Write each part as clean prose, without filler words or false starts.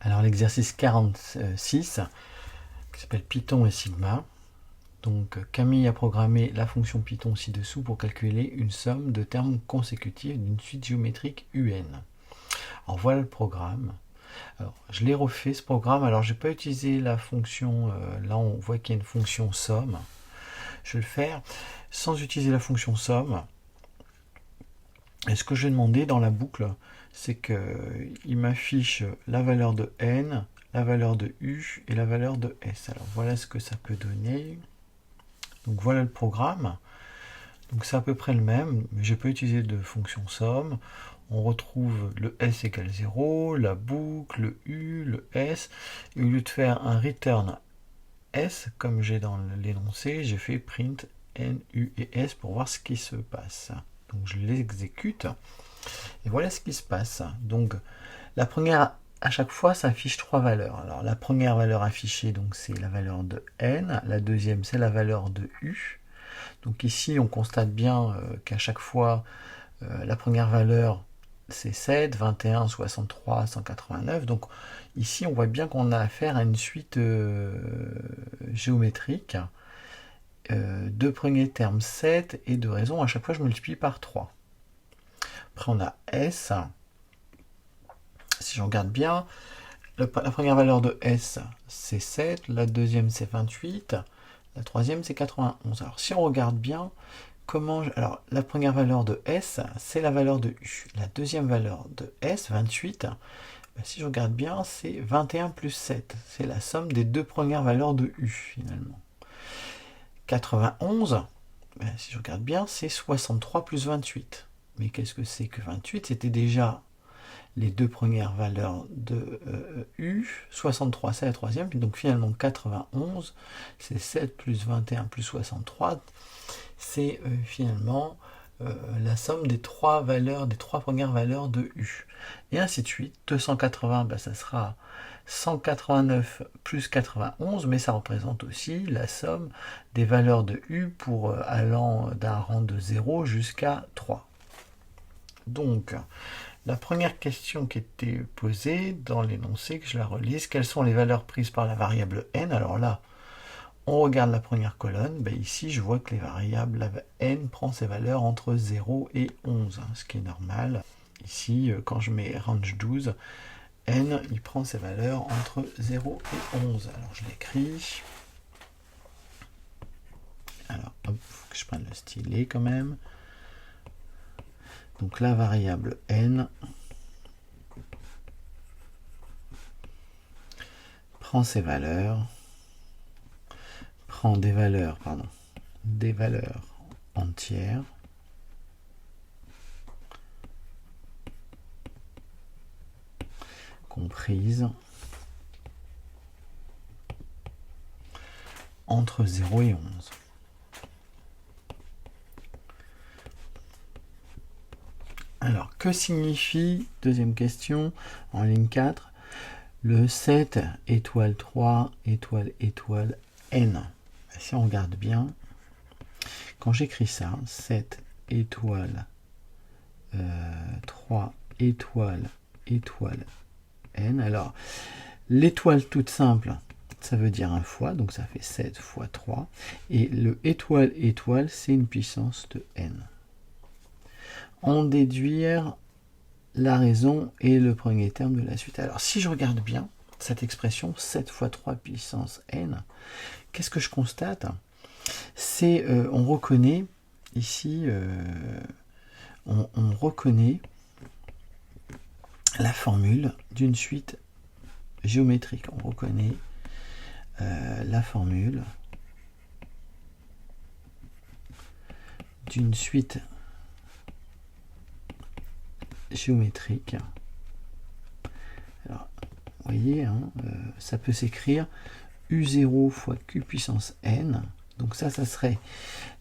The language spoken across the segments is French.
Alors l'exercice 46, qui s'appelle Python et Sigma. Donc Camille a programmé la fonction Python ci-dessous pour calculer une somme de termes consécutifs d'une suite géométrique UN. Alors voilà le programme. Alors, je l'ai refait ce programme. Alors je n'ai pas utilisé la fonction, là on voit qu'il y a une fonction somme. Je vais le faire sans utiliser la fonction somme. Et ce que je vais demander dans la boucle, c'est qu'il m'affiche la valeur de n, la valeur de u et la valeur de s. Alors voilà ce que ça peut donner. Donc voilà le programme. Donc c'est à peu près le même, mais je peux utiliser de fonction somme. On retrouve le s égale 0, la boucle, le u, le s. Et au lieu de faire un return s, comme j'ai dans l'énoncé, j'ai fait print n, u et s pour voir ce qui se passe. Donc je l'exécute. Et voilà ce qui se passe. Donc la première, à chaque fois, ça affiche trois valeurs. Alors la première valeur affichée, donc c'est la valeur de n. La deuxième, c'est la valeur de u. Donc ici, on constate bien qu'à chaque fois, la première valeur, c'est 7, 21, 63, 189. Donc ici, on voit bien qu'on a affaire à une suite géométrique. Deux premiers termes 7 et de raison, à chaque fois, je multiplie par 3. Après, on a S. Si je regarde bien, la première valeur de S, c'est 7. La deuxième, c'est 28. La troisième, c'est 91. Alors, si on regarde bien, alors, la première valeur de S, c'est la valeur de U. La deuxième valeur de S, 28, si je regarde bien, c'est 21 plus 7. C'est la somme des deux premières valeurs de U, finalement. 91, si je regarde bien, c'est 63 plus 28. Mais qu'est-ce que c'est que 28? C'était déjà les deux premières valeurs de U. 63, c'est la troisième. Donc finalement, 91, c'est 7 plus 21 plus 63. C'est finalement la somme des trois premières valeurs de U. Et ainsi de suite. 280, ça sera 189 plus 91, mais ça représente aussi la somme des valeurs de U pour allant d'un rang de 0 jusqu'à 3. Donc, la première question qui était posée dans l'énoncé, que je la relise, quelles sont les valeurs prises par la variable n? Alors là, on regarde la première colonne, ici je vois que les variables, n prend ses valeurs entre 0 et 11, ce qui est normal. Ici, quand je mets range 12, n, il prend ses valeurs entre 0 et 11. Alors je l'écris. Alors, hop, faut que je prenne le stylet quand même. Donc la variable n prend ses valeurs, prend des valeurs entières, comprises entre 0 et 11. Alors, que signifie, deuxième question, en ligne 4, le 7 étoile 3 étoile étoile n? Si on regarde bien, quand j'écris ça, 7 étoile 3 étoile étoile n, alors l'étoile toute simple, ça veut dire un fois, donc ça fait 7 fois 3, et le étoile étoile, c'est une puissance de n. En déduire la raison et le premier terme de la suite. Alors si je regarde bien cette expression 7 fois 3 puissance n, qu'est-ce que je constate? C'est on reconnaît ici on reconnaît la formule d'une suite géométrique. On reconnaît la formule d'une suite géométrique. Alors, vous voyez, ça peut s'écrire U0 fois Q puissance n. Donc ça serait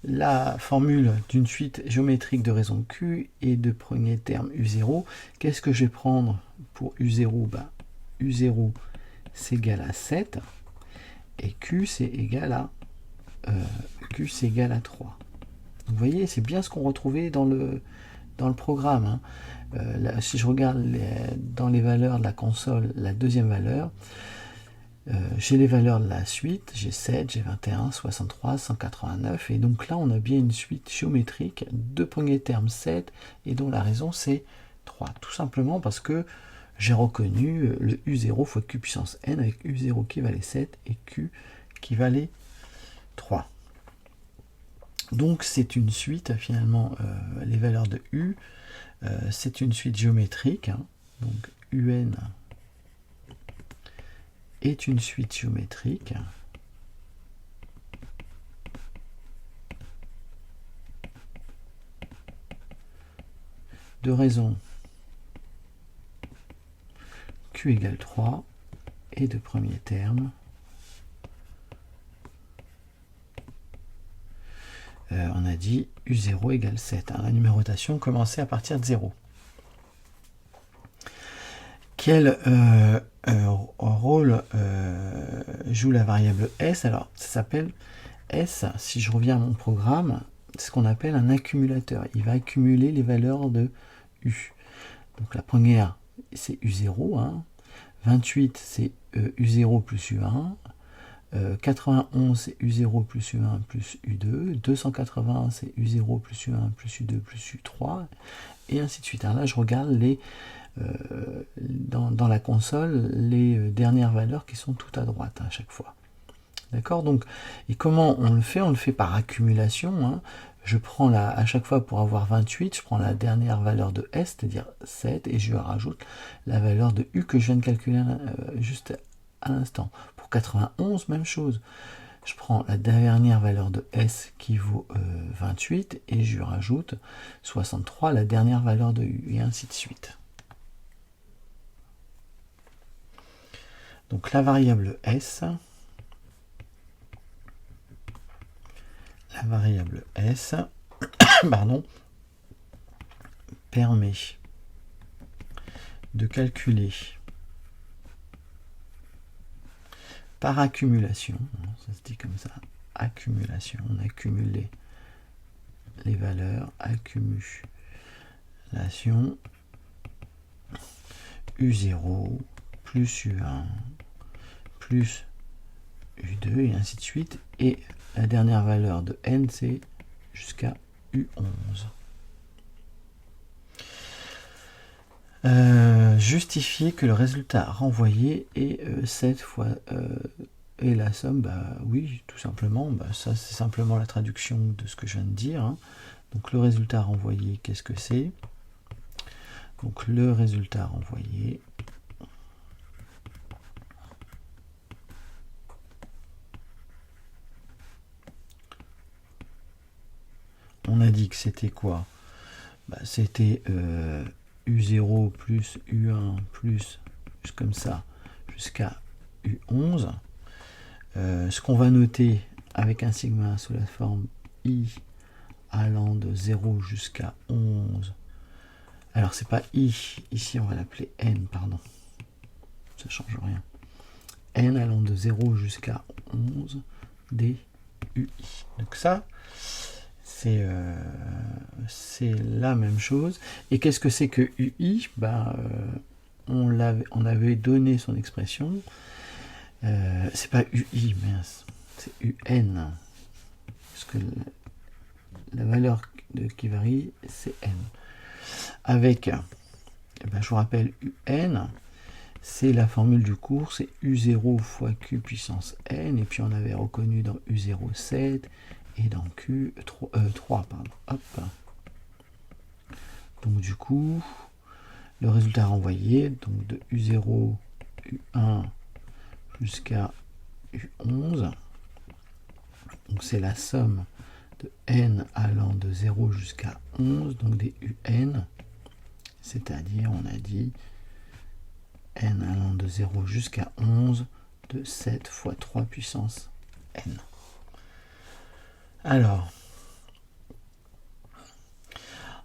la formule d'une suite géométrique de raison Q et de premier terme U0. Qu'est-ce que je vais prendre pour U0? U0, c'est égal à 7. Et Q, c'est égal à 3. Donc, vous voyez, c'est bien ce qu'on retrouvait dans le programme. si je regarde dans les valeurs de la console, la deuxième valeur, j'ai les valeurs de la suite, j'ai 7, j'ai 21, 63, 189, et donc là on a bien une suite géométrique de premier terme 7, et dont la raison c'est 3, tout simplement parce que j'ai reconnu le U0 fois Q puissance N, avec U0 qui valait 7 et Q qui valait 3. Donc c'est une suite, finalement, les valeurs de U, c'est une suite géométrique, hein, donc UN est une suite géométrique de raison Q égale 3 et de premier terme on a dit U0 égale 7. Hein, la numérotation commençait à partir de 0. Quel rôle joue la variable S? Alors, ça s'appelle S, si je reviens à mon programme, c'est ce qu'on appelle un accumulateur. Il va accumuler les valeurs de U. Donc la première, c'est U0. Hein. 28, c'est U0 plus U1. 91, c'est U0 plus U1 plus U2. 280, c'est U0 plus U1 plus U2 plus U3. Et ainsi de suite. Alors là, je regarde dans la console les dernières valeurs qui sont toutes à droite à chaque fois. D'accord? Donc, et comment on le fait? On le fait par accumulation. Hein. Je prends à chaque fois pour avoir 28, je prends la dernière valeur de S, c'est-à-dire 7, et je rajoute la valeur de U que je viens de calculer juste à l'instant. Pour 91, même chose. Je prends la dernière valeur de S qui vaut 28 et je rajoute 63, la dernière valeur de U, et ainsi de suite. Donc la variable S, pardon, permet de calculer par accumulation, ça se dit comme ça, accumulation, on accumule les valeurs, accumulation U0 plus U1 plus U2 et ainsi de suite, et la dernière valeur de N c'est jusqu'à U11. Justifier que le résultat renvoyé est 7 fois et la somme, bah oui, tout simplement, bah, ça c'est simplement la traduction de ce que je viens de dire. Hein. Donc le résultat renvoyé, qu'est-ce que c'est? Donc le résultat renvoyé, on a dit que c'était quoi? Bah, c'était U0 plus U1 plus, juste comme ça, jusqu'à U11. Ce qu'on va noter avec un sigma sous la forme I allant de 0 jusqu'à 11. Alors c'est pas I, ici on va l'appeler N, pardon. Ça change rien. N allant de 0 jusqu'à 11 des UI. Donc ça, c'est la même chose. Et qu'est-ce que c'est que UI? Ben, on avait donné son expression. C'est pas UI, mince. C'est UN. Parce que la valeur qui varie, c'est N. Avec, ben, je vous rappelle, UN, c'est la formule du cours, c'est U0 fois Q puissance N, et puis on avait reconnu dans U0 7, et dans Q 3, pardon. Hop. Donc du coup, le résultat renvoyé, donc de U0, U1 jusqu'à U11, donc c'est la somme de N allant de 0 jusqu'à 11, donc des UN, c'est-à-dire, on a dit, N allant de 0 jusqu'à 11 de 7 fois 3 puissance N. Alors,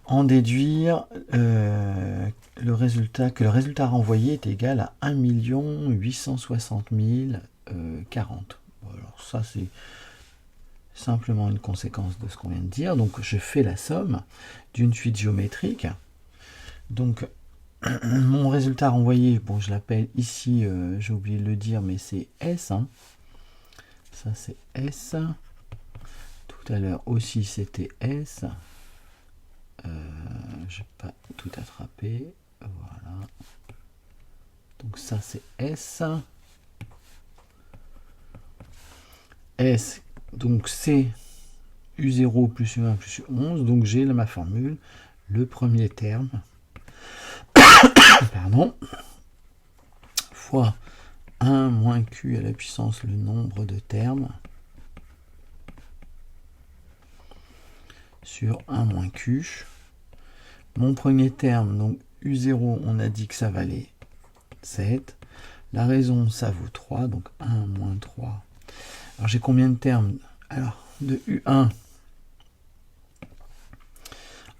en déduire que le résultat renvoyé est égal à 1 860 040. Alors ça, c'est simplement une conséquence de ce qu'on vient de dire. Donc je fais la somme d'une suite géométrique. Donc, mon résultat renvoyé, bon, je l'appelle ici, j'ai oublié de le dire, mais c'est S. Hein. Ça, c'est S. Tout à l'heure aussi, c'était S. Je n'ai pas tout attrapé. Voilà. Donc, ça, c'est S. S, donc c'est U0 plus U1 plus U11. Donc, j'ai ma formule. Le premier terme, pardon, fois 1 moins Q à la puissance le nombre de termes sur 1 moins Q. Mon premier terme, donc U0, on a dit que ça valait 7. La raison, ça vaut 3, donc 1 moins 3. Alors j'ai combien de termes? Alors, de U1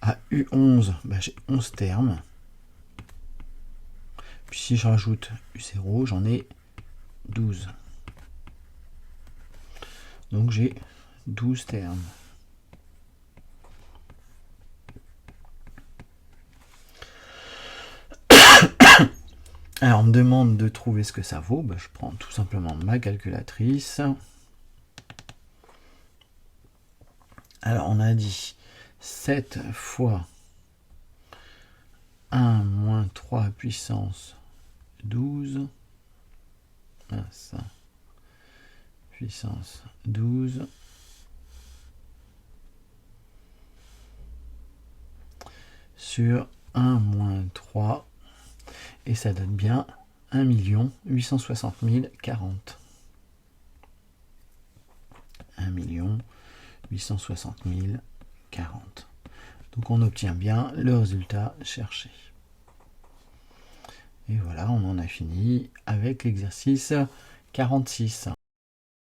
à U11, ben, j'ai 11 termes. Puis si je rajoute U0, j'en ai 12. Donc j'ai 12 termes. Alors on me demande de trouver ce que ça vaut. Ben, je prends tout simplement ma calculatrice. Alors on a dit 7 fois 1 moins 3 puissance 12. Ça. Puissance 12. Sur 1 moins 3. Et ça donne bien 1 860 040. 1 860 040. Donc on obtient bien le résultat cherché. Et voilà, on en a fini avec l'exercice 46.